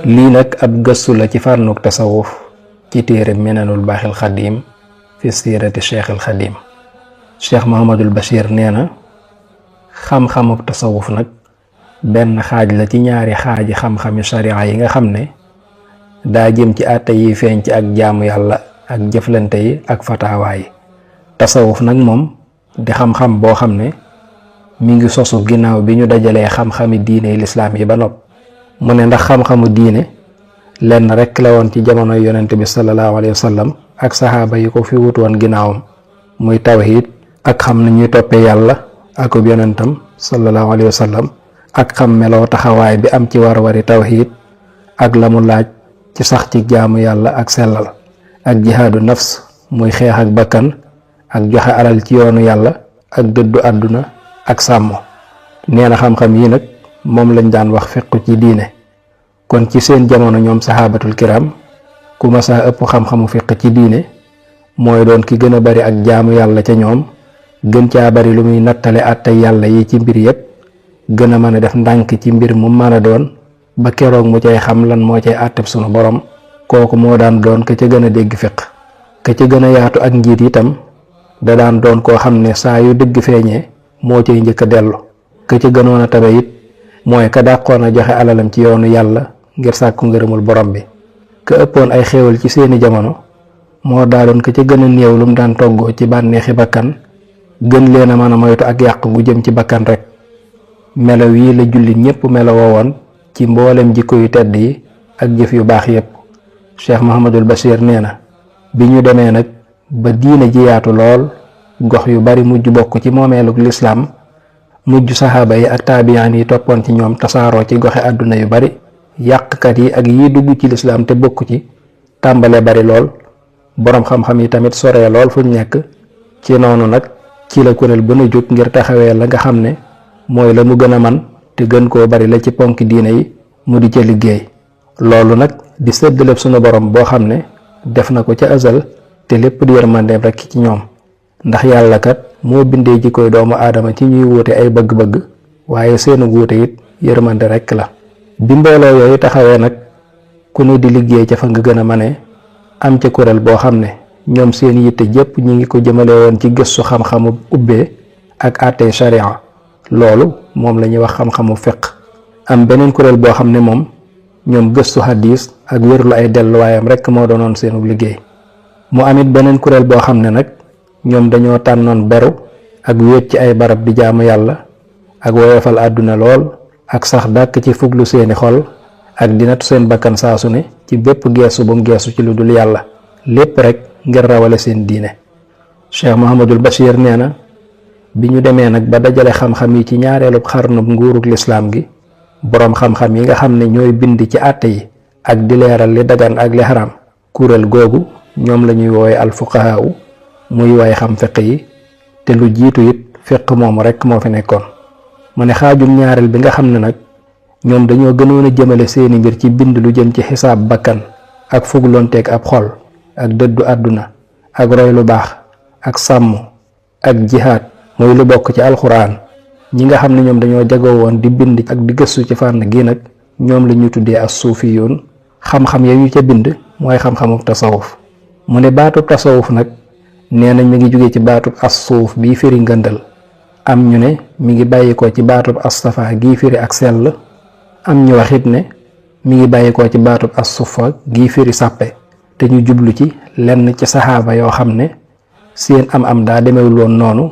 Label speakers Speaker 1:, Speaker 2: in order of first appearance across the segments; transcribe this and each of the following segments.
Speaker 1: lii nag ab gëstu la ci fànnuk tasawuf ci téere Minanul Baaxil Xadiim fi siirati Cheikhil Xadiim. Cheikh Mouhamadul Bachir nee na xam-xamuk tasawuf nag benn xaaj la ci ñaari xaaji xam-xami sharia yi nga xam ne daa jëm ci àtte yi feeñ ci ak jaamu yàlla ak jëflante yi ak fatawaa yi. tasawuf nag moom di xam-xam boo xam ne mi ngi sosu ginnaaw bi ñu dajalee xam-xami diine lislaam yi ba nopp. mu ne ndax xam-xamu diine lenn rekk la woon ci jamono yonent bi sallallahu alayhi wa sallam ak saxaaba yi ko fi wut woon ginnaawam, muy tawhid ak xam na ñuy toppee yàlla akub yonentam sallallahu alayhi wa sallam, ak xam meloo taxawaay bi am ci war-wari tawhid ak la mu laaj ci sax ci jaamu yàlla ak sellal, ak jihaadu nafs muy xeex ak bakkan ak joxe alal ci yoonu yàlla ak dëddu àdduna ak sàmmo. nee na xam-xam yi nag moom lañ daan wax fiqu ci diine. kon ci seen jamono ñoom saxaabatul kiram ku masaa ëpp xam-xamu fiq ci diine mooy doon ki gën a bari ak jaamu yàlla ca ñoom, gën caa bari lu muy nattale àttey yàlla yi ci mbir yépp, gën a mën a def ndànk ci mbir mu mën a doon ba keroog mu cay xam lan moo cay àtteb sunu borom. kooku moo daan doon ka ca gën a dégg fiq. ka ca gën a yaatu ak njiit itam da daan doon koo xam ne saa yu dëgg feeñee moo cay njëkk a dellu. ka ca gënoon a tabe it mooy ka dàqoon a joxe alalam ci yoonu yàlla ngir sàkku ngërëmul borom bi. ka ëppoon ay xéewal ci seeni jamono moo daa doon ka ca gën a néew lu mu daan toggoo ci bànneexi bakkan, gën leen a mën a moytu ak yàq gu jëm ci bakkan rek. melo yi la jullit ñépp melo woowoon ci mboolem jikko yu tedd yi ak jëf yu baax yépp. Cheikh Mouhamadul Bachir nee na bi ñu demee nag ba diine ji yaatu lool, gox yu bari mujj bokk ci moomeeluk lislaam, mujj saxaaba yi ak taabiyaan yi toppoon ci ñoom tasaaroo ci goxe àdduna yu bari, yàqkat yi ak yi dugg ci lislaam te bokk ci tàmbale bari lool, boroom xam-xam yi tamit soree lool fuñ nekk. ci noonu nag ci la kuréel bu nu jóg ngir taxawee la nga xam ne mooy la mu gën a man te gën koo bari la ci ponk diine yi mu di ca liggéey. loolu nag di séddaleb sunu borom boo xam ne def na ko ca azal te lépp di yërmandeem rekk ci ñoom, ndax yàlla kat moo bindee jikkoy doomu aadama ci ñuy wuute ay bëgg-bëgg, waaye seenu wuute it yërmande rekk la. bi mbooloo yooyu taxawee nag ku ne di liggéey ca fa nga gën a mane, am ca kuréel boo xam ne ñoom seen yitte jépp ñi ngi ko jëmale woon ci gëstu xam-xamu ubbee ak àttey sharia. loolu moom la ñuy wax xam-xamu fiq. am beneen kuréel boo xam ne moom ñoom gëstu hadis ak wérlu ay delluwaayam rekk moo doonoon seenu liggéey. mu amit beneen kuréel boo xam ne nag ñoom dañoo tànnoon beru ak wéet ci ay barab di jaamu yàlla ak woyofal àdduna lool, ak sax dàkk ci fuglu seeni xol ak di nattu seen bakkan saasu ne ci bépp geesu bu mu geesu ci lu dul yàlla, lépp rek ngir rawale seen diine. Cheikh Mouhamadul Bachir nee na bi ñu demee nag ba dajale xam-xam yi ci ñaareelub xarnub nguurug lislaam gi, boroom xam-xam yi nga xam ne ñooy bind ci àtte yi ak di leeral li dagan ak li xaraam, kuréel googu ñoom la ñuy woowe alfuqahaawu, muy way xam fiq yi, te lu jiitu it fiq moomu rekk moo fi nekkoon. mu ne xaajum ñaareel bi nga xam ne nag ñoom dañoo gënoon a jëmale seeni mbir ci bind lu jëm ci xisaab bakkan ak fuglonteeg ab xol ak dëddu àdduna ak roy lu baax ak sàmm ak jihaad muy lu bokk ci alxuraan. ñi nga xam ne ñoom dañoo jagoo woon di bind ak di gëstu ci fànn gi nag ñoom la ñu tuddee as suufiyuun. xam-xam ya yu ca bind mooy xam-xamu tasawuf. mu ne baatub tasawuf nag nee nañ mi ngi jóge ci baatub as suuf bii firi ngëndal, am ñu ne mi ngi bàyyikoo ci baatub as safa gii firi ak sell, am ñu waxit ne mi ngi bàyyikoo ci baatub as sufa gii firi sàppe, te ñu jublu ci lenn ci saxaaba yoo xam ne seen am daa demewul woon noonu,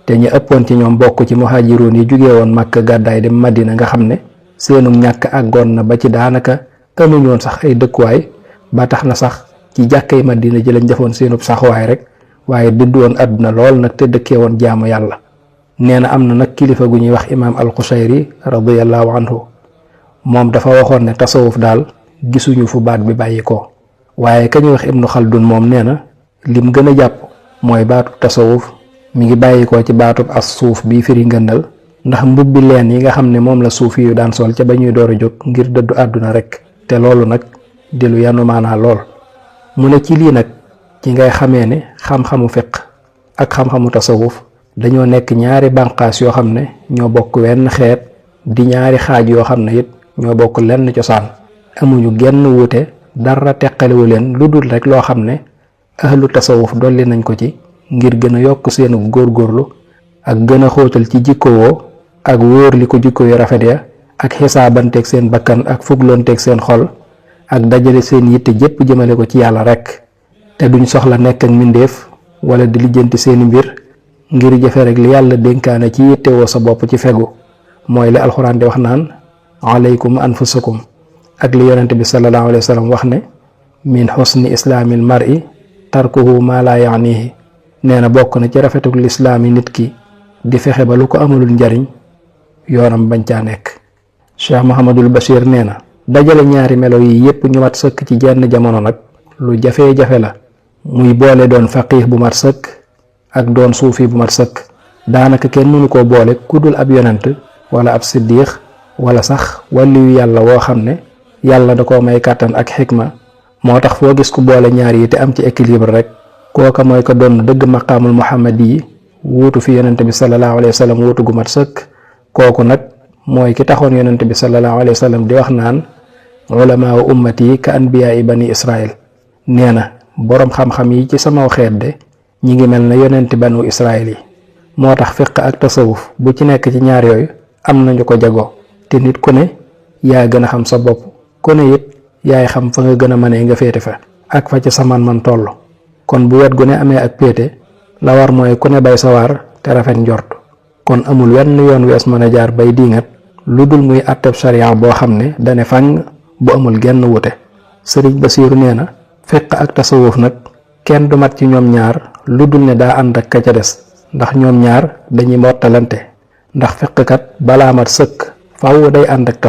Speaker 1: te ñu ëppoon ci ñoom bokk ci muhaajiroon yi jóge woon Makka gàddaay dem Madina, nga xam ne seenu ñàkk àggoon na ba ci daanaka amuñ woon sax ay dëkkuwaay, ba tax na sax ci jàkkay Madina ji lañ defoon seenub saxuwaay rek, waaye dëddu woon àdduna lool nag te dëkkee woon jaamu yàlla. nee na am na nag kilifa gu ñuy wax imaam al-Qushayri radiyallahu anhu, moom dafa waxoon ne tasawuf daal gisuñu fu baat bi bàyyi ko, waaye ka ñuy wax Ibnu Xaldun moom nee na lim gën a jàpp mooy baatub tasawuf mi ngi bàyyi ko ci baatub as suuf bii firi ngëndal, ndax mbubbi leen yi nga xam ne moom la suufi yu daan sol ca ba ñuy door a jóg ngir dëddu àdduna rek, te loolu nag di lu yanu maanaa lool. mu ne ci lii nag ci ngay xamee ne xam-xamu fiq ak xam-xamu tasawuf dañoo nekk ñaari bànqaas yoo xam ne ñoo bokk wenn xeet di ñaari xaaj yoo xam ne it ñoo bokk lenn cosaan amuñu genn wuute dara teqalewu leen lu dul rek loo xam ne ahlu tasawuf dolli nañ ko ci ngir gën a yokk seenu góorgóorlu ak gën a xóotal ci jikkowoo ak wóor li ko jikko yu rafet ya ak xisaabanteeg seen bakkan ak fugloonteeg seen xol ak dajale seen yitte jépp jëmale ko ci yàlla rek te duñ soxla nekk ak mbindeef wala di lijjanti seeni mbir ngir jëfe rek li yàlla dénkaane ci yittewoo sa bopp ci fegu mooy li alxuraan di wax naan alaykum anfusakum ak li yonente bi sallallahu alayhi wa sallam wax ne min xusni islaamil mar'i tarkuhu ma la yaanihi nee na bokk na ci rafetuk lislaam yi nit ki di fexe ba lu ko amalul njariñ yoonam bañ caa nekk. Cheikh Mouhamadul Bachir nee na dajale ñaari melo yi yépp ñu mat sëkk ci jenn jamono nag lu jafe-jafe la muy boole doon faqiih bu mat sëkk ak doon suufi bu mat sëkk daanaka kenn mënu koo boole ku dul ab yonent wala ab siddiix wala sax waliyu yàlla woo xam ne yàlla da koo may kàttan ak xikma moo tax foo gis ku boole ñaar yi te am ci équilibre rek kooka mooy ko doon dëgg maqaamul muhammad yi wuutu fi yonent bi sallallahu alayhi wa sallam wuutu gu mat sëkk kooku nag mooy ki taxoon yonent bi sallallahu alayhi wa sallam di wax naan ulamaa wa ummati ka anbiyaa bani israil nee na boroom xam-xam yi ci sama xeet de ñi ngi mel na yonenti banu israil yi moo tax fiq ak tasawuf bu ci nekk ci ñaar yooyu am nañu ko jagoo te nit ku ne yaa gën a xam sa bopp ku ne it yaay xam fa nga gën a mënee nga féete fa ak fa ci sa man toll kon bu wet gu ne amee ak péete la war mooy ku ne bay sa waar te rafet njort kon amul wenn yoon wees mën a jaar bay diingat lu dul muy àtteb sariya boo xam ne dane fàng bu amul genn wute sëriñ Basiiru nee na fiq ak tasawuf nag kenn du mat ci ñoom ñaar lu dul ne daa ànd ak ka ca des ndax ñoom ñaar dañuy mottalante ndax fiqkat balaa mat sëkk faaw day ànd ak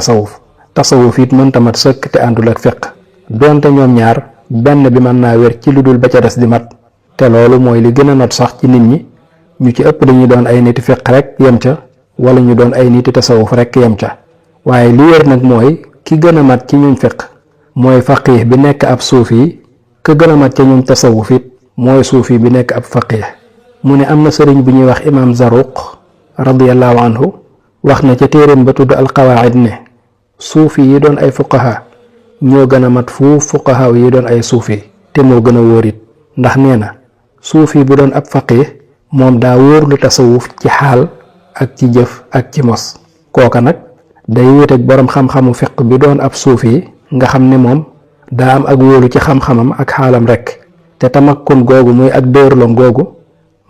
Speaker 1: tasawuf it mënta mat sëkk te àndul ak fiq doonte ñoom ñaar benn bi mën naa wér ci lu dul ba ca des di mat te loolu mooy li gën a not sax ci nit ñi ñu ci ëpp dañuy doon ay niti fiq rek yem ca wala ñu doon ay niti tasawuf rek yem ca waaye li wér nag mooy ki gën a mat ci ñuñ fiq mooy faqiih bi nekk ab suufi ka gën a mat ca ñuñ tasawuf it mooy suufi bi nekk ab faqiih mu ne am na sëriñ bu ñuy wax imaam Zaruq radiyallahu anhu wax na ca téeréem ba tudd alqawaid ne suufi yi doon ay fuqaha ñoo gën a mat fuuf fuqaha yi doon ay suufi te moo gën a wóor it ndax nee na suufi bu doon ab faqiih moom daa wóor lu tasawuf ci xaal ak ci jëf ak ci mos kooka nag day wéeteeg boroom xam-xamu fiq bi doon ab suufi nga xam ne moom daa am ak wóolu ci xam-xamam ak xaalam rek te tamakkun googu muy ak dóorloom googu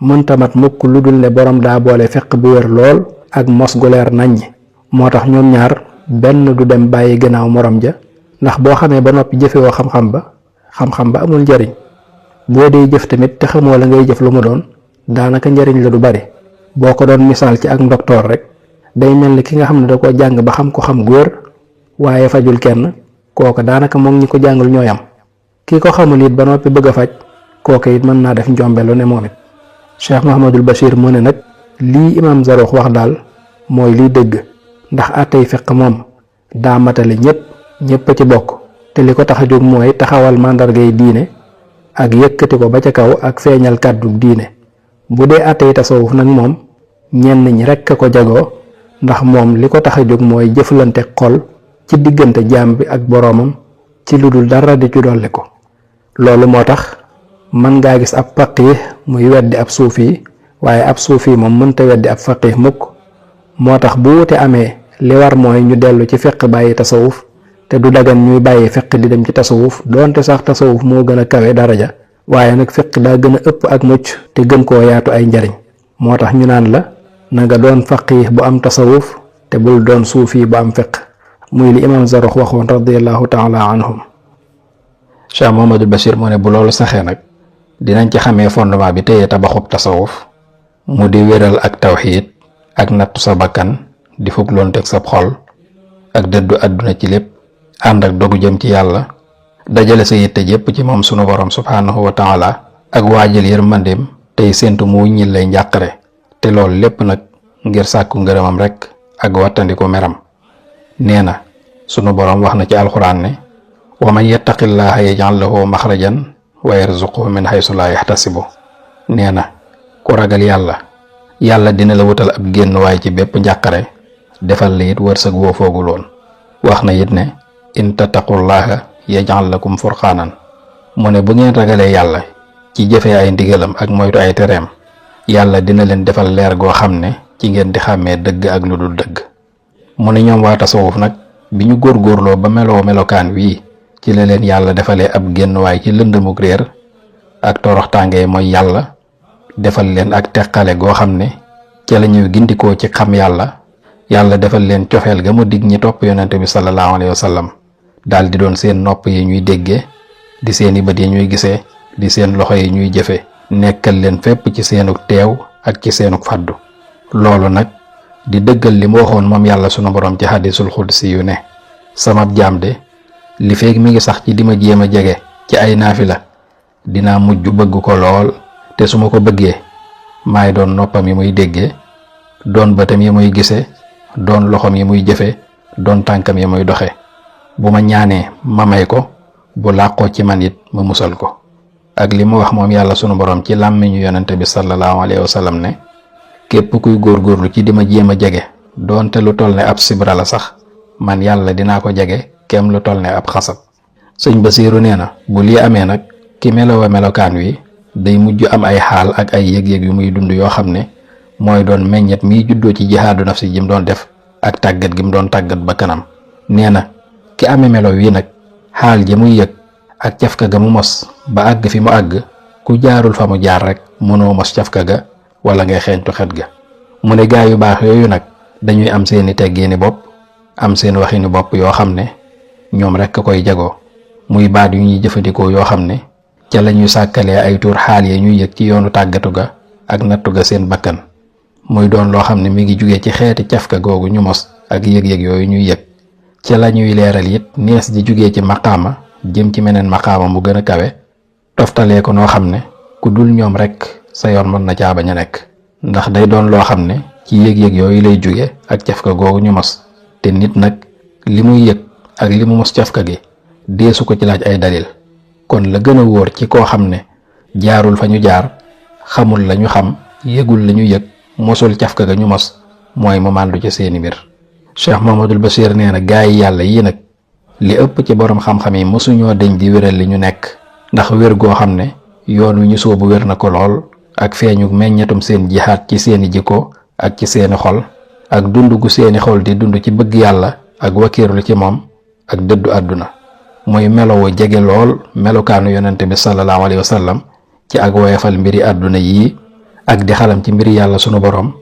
Speaker 1: mënta mat mukk lu dul ne boroom daa boole fiq bu wér lool ak mos gu leer naññ moo tax ñoom ñaar benn du dem bàyyi gannaaw morom ja ndax boo xamee ba noppi jëfewoo xam-xam ba amul njariñ boo dee jëf tamit te xamoo la ngay jëf lu mu doon daanaka njariñ la du bari boo ko doon misaal ci ak ndoktoor rek day mel ni ki nga xam ne da ko jàng ba xam ko xam gu wér waaye fajul kenn kooka daanaka moom ñi ko jàngul ñooy am ki ko xamul it ba noppi bëgg a faj kooka it mën naa def njombelu ne moom it Cheikh Mouhamadul Bachir mu ne nag lii imaam Zaruq wax daal mooy liy dëgg ndax àttey fiq moom daa matale ñépp a ci bokk te li ko tax a jóg mooy taxawal màndargay diine ak yëkkati ko ba ca kaw ak feeñal kàddu diine bu dee àttey tasawuf nag moom ñenn ñi rekk a ko jagoo ndax moom li ko tax a jóg mooy jëflante xol ci diggante jaam bi ak boroomam ci lu dul dara di ci dolli ko loolu moo tax mën ngaa gis ab faqiih muy weddi ab suufi waaye ab suufi moom mënta weddi ab faqiih mukk moo tax bu wute amee li war mooy ñu dellu ci fiq bàyyi tasawuf te du dagan ñuy bàyyi fiq di dem ci tasawuf doonte sax tasawuf moo gën a kawe daraja waaye nag fiq daa gën a ëpp ak mucc te gën koo yaatu ay njariñ moo tax ñu naan la na nga doon faqiih bu am tasawuf te bul doon suufi bu am fiq muy li imaam Zaruq waxoon radiyallahu taala anhum Cheikh Mouhamadul Bachir mu ne bu loolu saxee nag dinañ ci xamee fondement bi téye tabaxub tasawuf mu di wéral ak tawxiid ak nattu sa bakkan di fugloon teg sa xol ak dëddu àdduna ci lépp ànd ak dogu jëm ci yàlla dajale sa yitte jépp ci moom sunu borom subhaanahu wa taala ak waajal yërmandeem tey séentu mu wuññil lay njàqare te loolu lépp nag ngir sàkku ngërëmam rek ak wattandiku meram nee na sunu borom wax na ci alxuraan ne wa man yattaqillaaha yaj'al lahu maxrajan wa yarzuqhu min haysu laa yaxtasibu nee na ku ragal yàlla yàlla dina la wutal ab génnuwaay ci bépp njàqare, defal la it wërsëg woo foogul woon. wax na it ne in tattaqullaha yaj'al lakum furqaanan, mu ne bu ngeen ragalee yàlla ci jëfee ay ndigalam ak moytu ay tereem, yàlla dina leen defal leer goo xam ne ci ngeen di xàmmee dëgg ak lu dul dëgg. mu ne ñoom waa tasawuf nag bi ñu góorgóorloo ba melokaan wii ci la leen yàlla defalee ab génnuwaay ci lëndëmuk réer ak toroxtaange mooy yàlla, defal leen ak teqale goo xam ne ca la ñuy gindikoo ci xam yàlla. yàlla defal leen cofeel ga mu dig ñi topp yonente bi sallallahu alayhi wa sallam, daal di doon seen nopp yi ñuy déggee, di seeni bët yi ñuy gisee, di seen loxo yi ñuy jëfe, nekkal leen fépp ci seenuk teew ak ci seenuk faddu. loolu nag di dëggal li mu waxoon moom yàlla sunu borom ci hadisul xudsi yu ne sama jaam de li feeg mi ngi sax ci di ma jéem a jege ci ay naafila dinaa mujj bëgg ko lool, te su ma ko bëggee maay doon noppam yi muy déggee, doon bëtam yi muy gisee, doon loxom yi muy jëfe, doon tànkam yi muy doxe. bu ma ñaanee ma may ko, bu làqoo ci man it ma musal ko. ak li mu wax moom yàlla sunu borom ci làmmiñu yonente bi sallallahu alayhi wa sallam ne képp kuy góorgóorlu ci di ma jéem a jege doonte lu toll ne ab sibra la sax, man yàlla dinaa ko jege kem lu toll ne ab xasab. sëñ Basiiru nee na bu lii amee nag ki melowa melokaan wi day mujj am ay xaal ak ay yëg-yëg yu muy dund yoo xam ne mooy doon meññet miy juddoo ci jihaadu nafsi ji mu doon def ak tàggat gi mu doon tàggat ba kanam. nee na ki amee melo wi nag xaal ji muy yëg ak cafka ga mu mos ba àgg fi mu àgg, ku jaarul fa mu jaar rek mënoo mos cafka ga wala ngay xeeñtu xet ga. mu ne gaa yu baax yooyu nag dañuy am seeni teggeeni bopp, am seen waxini bopp yoo xam ne ñoom rek a koy jagoo, muy baat yu ñuy jëfandikoo yoo xam ne ca la ñuy sàkkalee ay tuur xaal ya ñuy yëg ci yoonu tàggatu ga ak nattu ga seen bakkan, muy doon loo xam ne mi ngi jugee ci xeeti cafka googu ñu mos ak yëg-yëg yooyu ñuy yëg. ca la ñuy leeral it nees di jugee ci maqaama jëm ci meneen maqaama mu gën a kawe, toftalee ko noo xam ne ku dul ñoom rek sa yoon mën na caa bañ a nekk, ndax day doon loo xam ne ci yëg-yëg yooyu lay jóge ak cafka googu ñu mos. te nit nag li muy yëg ak li mu mos cafka gi deesu ko ci laaj ay dalil. kon la gën a wóor ci koo xam ne jaarul fa ñu jaar, xamul la ñu xam, yëgul la ñu yëg, mosul cafka ga ñu mos, mooy mu màndu ci seeni mbir. Cheikh Mahamadul Bachir nee na gaa yi yàlla yii nag li ëpp ci borom xam-xam yi mosuñoo deñ di wéral li ñu nekk, ndax wér goo xam ne yoon wi ñu soobu wér na ko lool, ak feeñu meññetum seen jihaat ci seeni jikko ak ci seeni xol, ak dund gu seeni xol di dund ci bëgg yàlla ak wakiirlu ci moom ak dëddu àdduna. mooy melowo jege lool melokaanu yonente bi sallallahu alayhi wa sallam ci ak woyefal mbiri àdduna yii ak di xalam ci mbiri yàlla sunu borom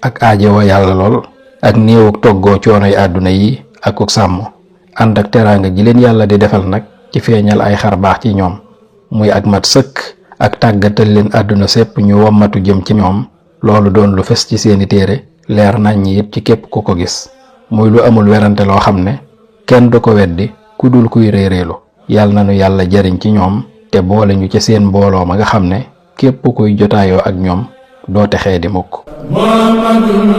Speaker 1: ak aajewoo yàlla lool ak néewuk toggoo coonoy àdduna yi ak ku sàmm, ànd ak teraanga ji leen yàlla di defal nag ci feeñal ay xar baax ci ñoom, muy ak mat sëkk ak tàggatal leen àdduna sépp ñu wommatu jëm ci ñoom. loolu doon lu fes ci seeni téere, leer nañ ñi it ci képp ku ko gis, muy lu amul werante loo xam ne kenn du ko weddi ku dul kuy réeréelu. yàlla na nu yàlla jariñ ci ñoom te boole ñu ci seen mbooloo ma nga xam ne képp kuy jotaayoo ak ñoom doo texee di mukk. Muhammadun